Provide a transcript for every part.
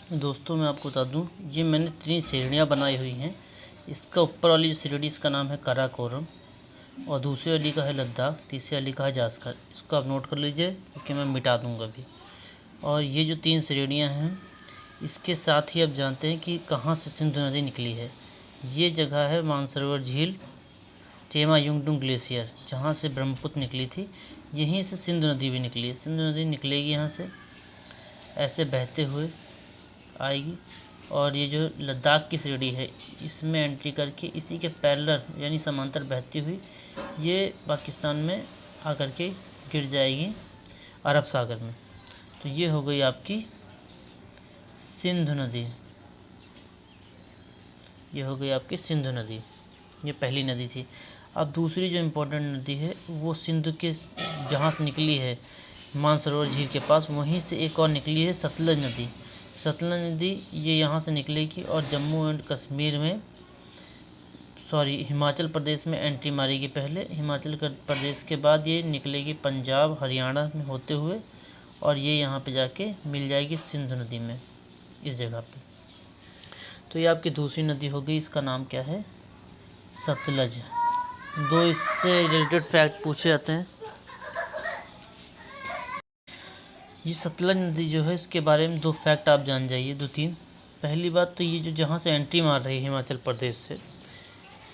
दोस्तों मैं आपको बता दूं, ये मैंने 3 श्रेणियाँ बनाई हुई हैं। इसका ऊपर वाली जो श्रेणी इसका नाम है काराकोरम, और दूसरी वाली का है लद्दाख, तीसरी वाली का है जास्कर। इसको आप नोट कर लीजिए क्योंकि मैं मिटा दूंगा अभी। और ये जो 3 श्रेणियाँ हैं, इसके साथ ही आप जानते हैं कि कहाँ से सिंधु नदी निकली है। ये जगह है मानसरोवर झील, टेमा युंगडुंग ग्लेशियर, जहाँ से ब्रह्मपुत्र निकली थी। यहीं से सिंधु नदी भी निकली है। सिंधु नदी निकलेगी यहाँ से ऐसे बहते हुए आएगी, और ये जो लद्दाख की श्रेणी है इसमें एंट्री करके इसी के पैरेलल यानी समांतर बहती हुई ये पाकिस्तान में आकर के गिर जाएगी अरब सागर में। तो ये हो गई आपकी सिंधु नदी। ये हो गई आपकी सिंधु नदी, ये पहली नदी थी। अब दूसरी जो इम्पोर्टेंट नदी है वो सिंधु के जहाँ से निकली है मानसरोवर झील के पास, वहीं से एक और निकली है सतलज नदी। सतलज नदी ये यहाँ से निकलेगी और जम्मू एंड कश्मीर में हिमाचल प्रदेश में एंट्री मारेगी। पहले हिमाचल प्रदेश के बाद ये निकलेगी पंजाब हरियाणा में होते हुए, और ये यहाँ पे जाके मिल जाएगी सिंधु नदी में इस जगह पे। तो ये आपकी दूसरी नदी हो गई, इसका नाम क्या है? सतलज। 2 इससे रिलेटेड फैक्ट पूछे जाते हैं। ये सतलज नदी जो है इसके बारे में 2 फैक्ट आप जान जाइए, 2-3। पहली बात तो ये जो जहाँ से एंट्री मार रही है हिमाचल प्रदेश से,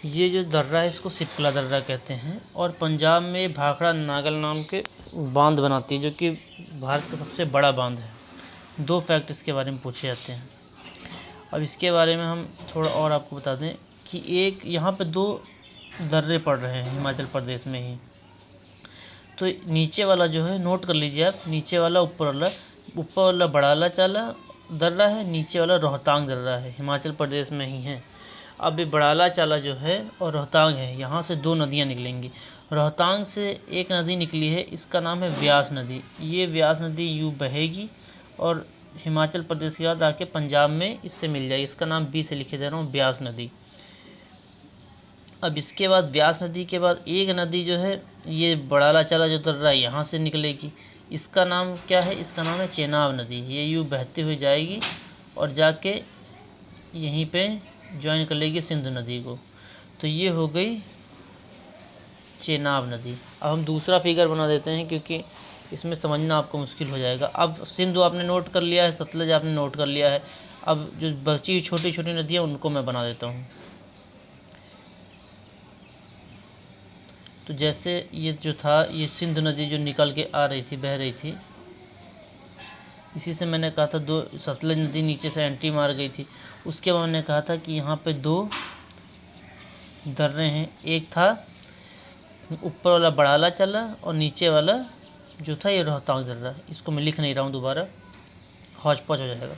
ये जो दर्रा है इसको सिपला दर्रा कहते हैं, और पंजाब में भाखड़ा नागल नाम के बांध बनाती है, जो कि भारत का सबसे बड़ा बांध है। 2 फैक्ट इसके बारे में पूछे जाते हैं। अब इसके बारे में हम थोड़ा और आपको बता दें कि एक यहाँ पे 2 दर्रे पड़ रहे हैं हिमाचल प्रदेश में ही। तो नीचे वाला जो है नोट कर लीजिए आप, नीचे वाला ऊपर वाला बड़ाला चाला दर्रा है, नीचे वाला रोहतांग दर्रा है, हिमाचल प्रदेश में ही है। अब ये बड़ाला चाला जो है और रोहतांग है, यहाँ से 2 नदियाँ निकलेंगी। रोहतांग से एक नदी निकली है, इसका नाम है व्यास नदी। ये व्यास नदी यूँ बहेगी और हिमाचल प्रदेश के बाद आके पंजाब में इससे मिल जाएगी। इसका नाम बी से लिखे दे रहा हूँ, व्यास नदी। अब इसके बाद व्यास नदी के बाद एक नदी जो है ये बड़ाला चाला जो दर्रा है यहाँ से निकलेगी। इसका नाम क्या है? इसका नाम है चेनाब नदी। ये यूँ बहते हुए जाएगी और जाके यहीं पे ज्वाइन कर लेगी सिंधु नदी को। तो ये हो गई चेनाब नदी। अब हम दूसरा फिगर बना देते हैं क्योंकि इसमें समझना आपको मुश्किल हो जाएगा। अब सिंधु आपने नोट कर लिया है, सतलज आपने नोट कर लिया है। अब जो बची छोटी छोटी नदियाँ उनको मैं बना देता हूँ। तो जैसे ये जो था, ये सिंधु नदी जो निकल के आ रही थी, बह रही थी, इसी से मैंने कहा था 2 सतलज नदी नीचे से एंट्री मार गई थी। उसके बाद मैंने कहा था कि यहाँ पे 2 दर्रे हैं, एक था ऊपर वाला बड़ाला चला और नीचे वाला जो था ये रोहतांग दर्रा। इसको मैं लिख नहीं रहा हूँ, दोबारा हौच पौच हो जाएगा।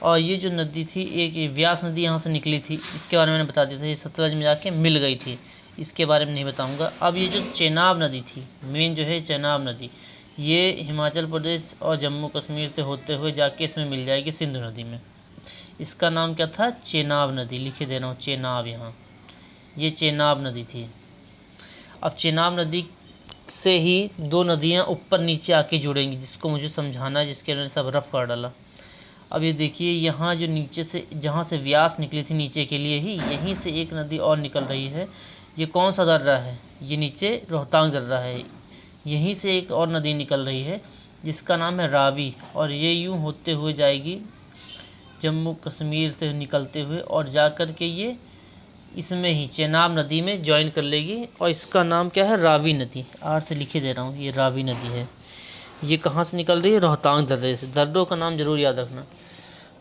और ये जो नदी थी, एक व्यास नदी यहाँ से निकली थी, इसके बारे में मैंने बता दिया था, ये सतलज में जाके मिल गई थी, इसके बारे में नहीं बताऊंगा। अब ये जो चेनाब नदी थी, मेन जो है चेनाब नदी, ये हिमाचल प्रदेश और जम्मू कश्मीर से होते हुए जाके इसमें मिल जाएगी सिंधु नदी में। इसका नाम क्या था? चेनाब नदी। लिखे दे रहा हूँ चेनाब, यहाँ ये चेनाब नदी थी। अब चेनाब नदी से ही 2 नदियाँ ऊपर नीचे आके जुड़ेंगी, जिसको मुझे समझाना है, जिसके लिए सब रफ कर डाला। अब ये देखिए, यहाँ जो नीचे से जहाँ से व्यास निकली थी नीचे के लिए ही, यहीं से एक नदी और निकल रही है। ये कौन सा दर्रा है? ये नीचे रोहतांग दर्रा है। यहीं से एक और नदी निकल रही है जिसका नाम है रावी, और ये यूँ होते हुए जाएगी जम्मू कश्मीर से निकलते हुए, और जा कर के ये इसमें ही चेनाब नदी में ज्वाइन कर लेगी, और इसका नाम क्या है? रावी नदी। आर से लिखे दे रहा हूँ, ये रावी नदी है। ये कहाँ से निकल रही है? रोहतांग दर्रे से। दर्रों का नाम जरूर याद रखना।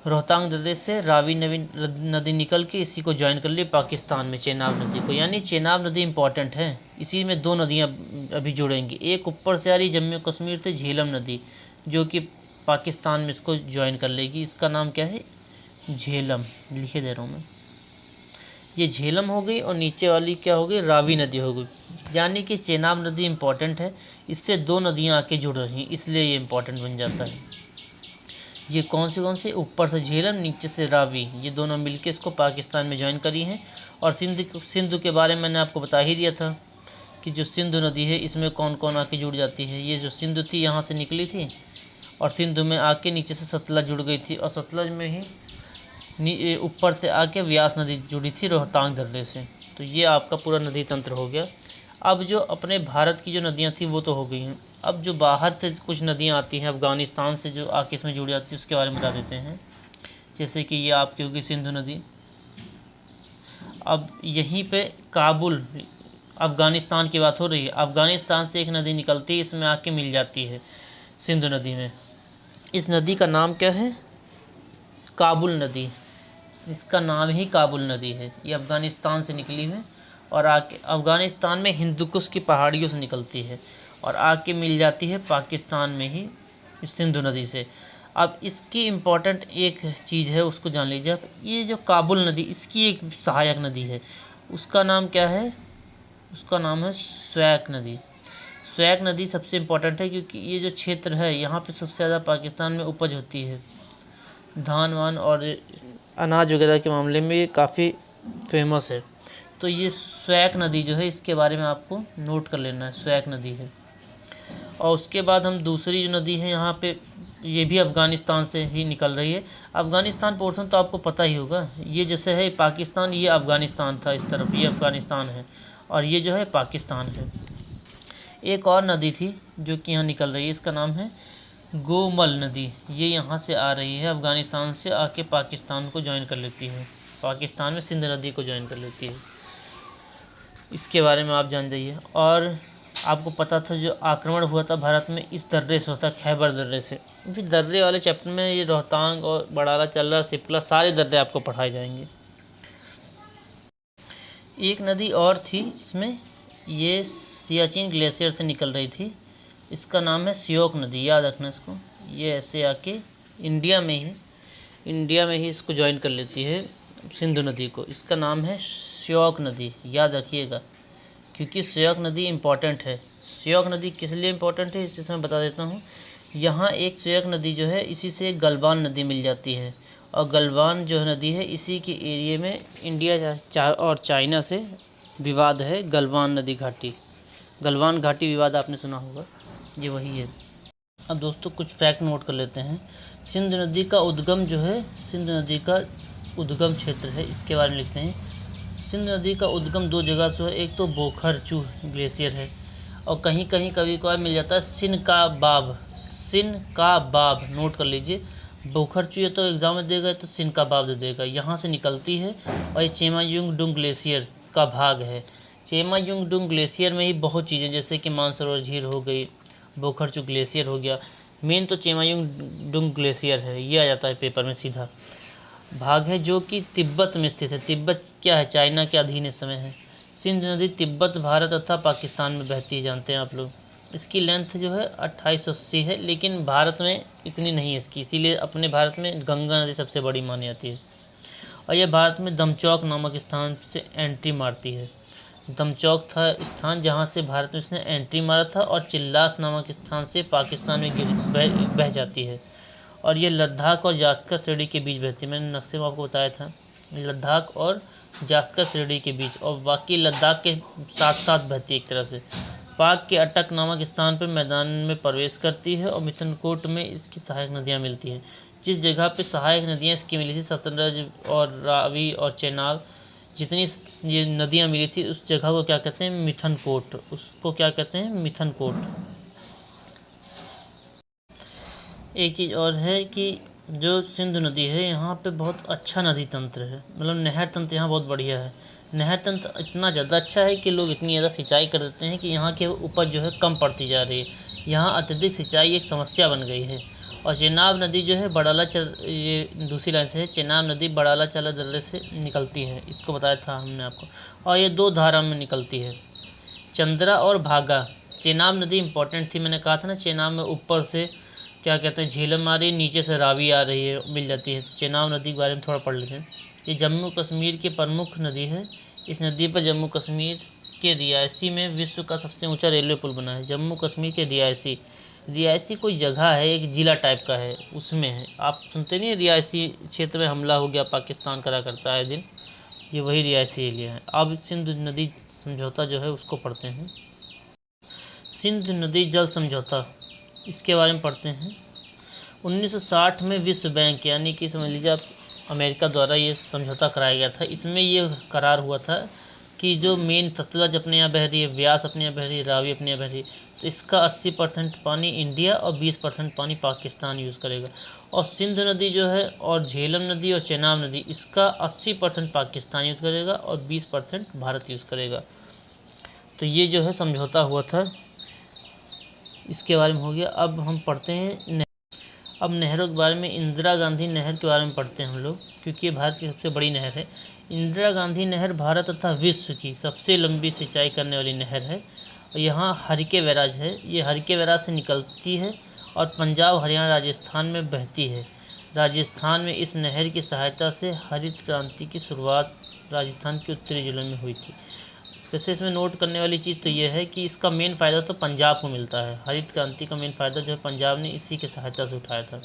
रोहतांग दर्रे से रावी नदी निकल के इसी को ज्वाइन कर ली पाकिस्तान में, चेनाब नदी को। यानी चेनाब नदी इंपॉर्टेंट है। इसी में 2 नदियाँ अभी जुड़ेंगी। एक ऊपर से आ रही जम्मू कश्मीर से झेलम नदी, जो कि पाकिस्तान में इसको ज्वाइन कर लेगी। इसका नाम क्या है? झेलम। लिखे दे रहा हूँ मैं, ये झेलम हो गई, और नीचे वाली क्या हो गई? रावी नदी हो गई। यानी कि चेनाब नदी इंपॉर्टेंट है, इससे 2 नदियाँ आके जुड़ रही हैं, इसलिए ये इंपॉर्टेंट बन जाता है। ये कौन से? ऊपर से झेलम, नीचे से रावी, ये दोनों मिलके इसको पाकिस्तान में ज्वाइन करी हैं। और सिंधु के बारे में मैंने आपको बता ही दिया था कि जो सिंधु नदी है इसमें कौन कौन आके जुड़ जाती है। ये जो सिंधु थी यहाँ से निकली थी, और सिंधु में आके नीचे से सतलज जुड़ गई थी और सतलज में ही ऊपर से आके व्यास नदी जुड़ी थी रोहतांग दर्रे से। तो ये आपका पूरा नदी तंत्र हो गया। अब जो अपने भारत की जो नदियाँ थी वो तो हो गई हैं। अब जो बाहर से कुछ नदियाँ आती हैं अफ़गानिस्तान से जो आके इसमें जुड़ी जाती है उसके बारे में बता देते हैं। जैसे कि ये आपकी होगी सिंधु नदी। अब यहीं पे काबुल अफ़गानिस्तान की बात हो रही है। अफ़गानिस्तान से एक नदी निकलती है, इसमें आके मिल जाती है सिंधु नदी में। इस नदी का नाम क्या है? काबुल नदी। इसका नाम ही काबुल नदी है। ये अफ़गानिस्तान से निकली है और आके अफ़गानिस्तान में हिंदुकुश की पहाड़ियों से निकलती है और आके मिल जाती है पाकिस्तान में ही सिंधु नदी से। अब इसकी इम्पोर्टेंट एक चीज़ है, उसको जान लीजिए आप। ये जो काबुल नदी, इसकी एक सहायक नदी है, उसका नाम क्या है? उसका नाम है स्वैक नदी। स्वैक नदी सबसे इम्पोर्टेंट है क्योंकि ये जो क्षेत्र है यहाँ पे सबसे ज़्यादा पाकिस्तान में उपज होती है। धान वान और अनाज वगैरह के मामले में ये काफ़ी फेमस है। तो ये स्वैक नदी जो है इसके बारे में आपको नोट कर लेना है, स्वैक नदी है। और उसके बाद हम दूसरी जो नदी है यहाँ पे, ये भी अफ़गानिस्तान से ही निकल रही है। अफ़गानिस्तान पोर्शन तो आपको पता ही होगा। ये जैसे है पाकिस्तान, ये अफ़गानिस्तान था, इस तरफ ये अफ़गानिस्तान है और ये जो है पाकिस्तान है। एक और नदी थी जो कि यहाँ निकल रही है, इसका नाम है गोमल नदी। ये यहाँ से आ रही है, अफ़गानिस्तान से आके पाकिस्तान को ज्वाइन कर लेती है, पाकिस्तान में सिंध नदी को ज्वाइन कर लेती है। इसके बारे में आप जान जाइए। और आपको पता था जो आक्रमण हुआ था भारत में इस दर्रे से होता, खैबर दर्रे से। फिर दर्रे वाले चैप्टर में ये रोहतांग और बड़ाला चल्ला सिपला सारे दर्रे आपको पढ़ाए जाएंगे। एक नदी और थी इसमें, ये सियाचिन ग्लेशियर से निकल रही थी, इसका नाम है श्योक नदी। याद रखना इसको। ये ऐसे आके इंडिया में ही इसको ज्वाइन कर लेती है सिंधु नदी को। इसका नाम है श्योक नदी, याद रखिएगा क्योंकि श्योक नदी इम्पॉर्टेंट है। श्योक नदी किस लिए इम्पोर्टेंट है इसे मैं बता देता हूँ। यहाँ एक श्योक नदी जो है इसी से गलवान नदी मिल जाती है और गलवान जो नदी है इसी के एरिए में इंडिया और चाइना से विवाद है। गलवान नदी घाटी, गलवान घाटी विवाद आपने सुना होगा, ये वही है। अब दोस्तों कुछ फैक्ट नोट कर लेते हैं। सिंधु नदी का उद्गम जो है, सिंधु नदी का उद्गम क्षेत्र है, इसके बारे में लिखते हैं। सिंधु नदी का उद्गम दो जगह से है, एक तो बोखरचू ग्लेशियर है और कहीं कहीं कभी कभार मिल जाता है सिनकाबाब। सिनकाबाब नोट कर लीजिए। बोखरचू ये तो एग्जाम में देगा तो सिनकाबाब दे देगा। यहाँ से निकलती है और ये चेमायुंगडुंग ग्लेशियर का भाग है। चेमायुंगडुंग ग्लेशियर में ही बहुत चीज़ें जैसे कि मानसरोवर झील हो गई, बोखरचू ग्लेशियर हो गया। मेन तो चेमायुंगडुंग ग्लेशियर है, ये आ जाता है पेपर में सीधा। भाग है जो कि तिब्बत में स्थित है। तिब्बत क्या है? चाइना के अधीन इस समय है। सिंधु नदी तिब्बत, भारत तथा पाकिस्तान में बहती है, जानते हैं आप लोग। इसकी लेंथ जो है 2880 है, लेकिन भारत में इतनी नहीं है इसकी, इसीलिए अपने भारत में गंगा नदी सबसे बड़ी मानी जाती है। और यह भारत में दमचौक नामक स्थान से एंट्री मारती है। दमचौक था स्थान जहाँ से भारत में इसने एंट्री मारा था और चिल्लास नामक स्थान से पाकिस्तान में बह जाती है। और ये लद्दाख और जास्कर श्रेणी के बीच बहती है। मैंने नक्शे में आपको बताया था, लद्दाख और जास्कर श्रेणी के बीच, और बाकी लद्दाख के साथ साथ बहती है एक तरह से। पाक के अटक नामक स्थान पर मैदान में प्रवेश करती है और मिथनकोट में इसकी सहायक नदियाँ मिलती हैं। जिस जगह पे सहायक नदियाँ इसकी मिली थी, सतलज और रावी और चेनाब, जितनी ये नदियाँ मिली थी उस जगह को क्या कहते हैं? मिथनकोट। उसको क्या कहते हैं? मिथनकोट। एक चीज़ और है कि जो सिंधु नदी है यहाँ पे बहुत अच्छा नदी तंत्र है, मतलब नहर तंत्र यहाँ बहुत बढ़िया है। नहर तंत्र इतना ज़्यादा अच्छा है कि लोग इतनी ज़्यादा सिंचाई कर देते हैं कि यहाँ की उपज जो है कम पड़ती जा रही है। यहाँ अत्यधिक सिंचाई एक समस्या बन गई है। और चेनाब नदी जो है ये दूसरी लाइन से है। चेनाब नदी बड़ाला चला दर्रे से निकलती है, इसको बताया था हमने आपको। और ये दो धारा में निकलती है, चंद्रा और भागा। चेनाब नदी इंपॉर्टेंट थी, मैंने कहा था ना, चेनाब में ऊपर से क्या कहते हैं झीलम आ रही है, नीचे से रावी आ रही है, मिल जाती है। तो चेनाब नदी के बारे में थोड़ा पढ़ लेते हैं। ये जम्मू कश्मीर की प्रमुख नदी है। इस नदी पर जम्मू कश्मीर के रियासी में विश्व का सबसे ऊंचा रेलवे पुल बना है। जम्मू कश्मीर के रियासी कोई जगह है, एक ज़िला टाइप का है, उसमें है। आप सुनते नहीं, रियासी क्षेत्र में हमला हो गया, पाकिस्तान करा करता है दिन, ये वही रियासी एरिया है। अब सिंधु नदी समझौता जो है उसको पढ़ते हैं। सिंधु नदी जल समझौता, इसके बारे में पढ़ते हैं। 1960 में विश्व बैंक यानी कि समझ लीजिए आप अमेरिका द्वारा ये समझौता कराया गया था। इसमें ये करार हुआ था कि जो मेन सतलज अपने यहाँ बह रही है, व्यास अपने यहाँ बह रही है, रावी अपने यहाँ बह रही है, तो इसका 80% पानी इंडिया और 20% पानी पाकिस्तान यूज़ करेगा। और सिंधु नदी जो है और झेलम नदी और चेनाब नदी, इसका 80% पाकिस्तान यूज़ करेगा और 20% भारत यूज़ करेगा। तो ये जो है समझौता हुआ था, इसके बारे में हो गया। अब हम पढ़ते हैं अब नहरों के बारे में। इंदिरा गांधी नहर के बारे में पढ़ते हैं हम लोग, क्योंकि ये भारत की सबसे बड़ी नहर है। इंदिरा गांधी नहर भारत तथा विश्व की सबसे लंबी सिंचाई करने वाली नहर है। यहाँ हरिके बैराज है, ये हरिके बैराज से निकलती है और पंजाब, हरियाणा, राजस्थान में बहती है। राजस्थान में इस नहर की सहायता से हरित क्रांति की शुरुआत राजस्थान के उत्तरी जिलों में हुई थी। वैसे इसमें नोट करने वाली चीज़ तो ये है कि इसका मेन फ़ायदा तो पंजाब को मिलता है। हरित क्रांति का मेन फ़ायदा जो है पंजाब ने इसी की सहायता से उठाया था।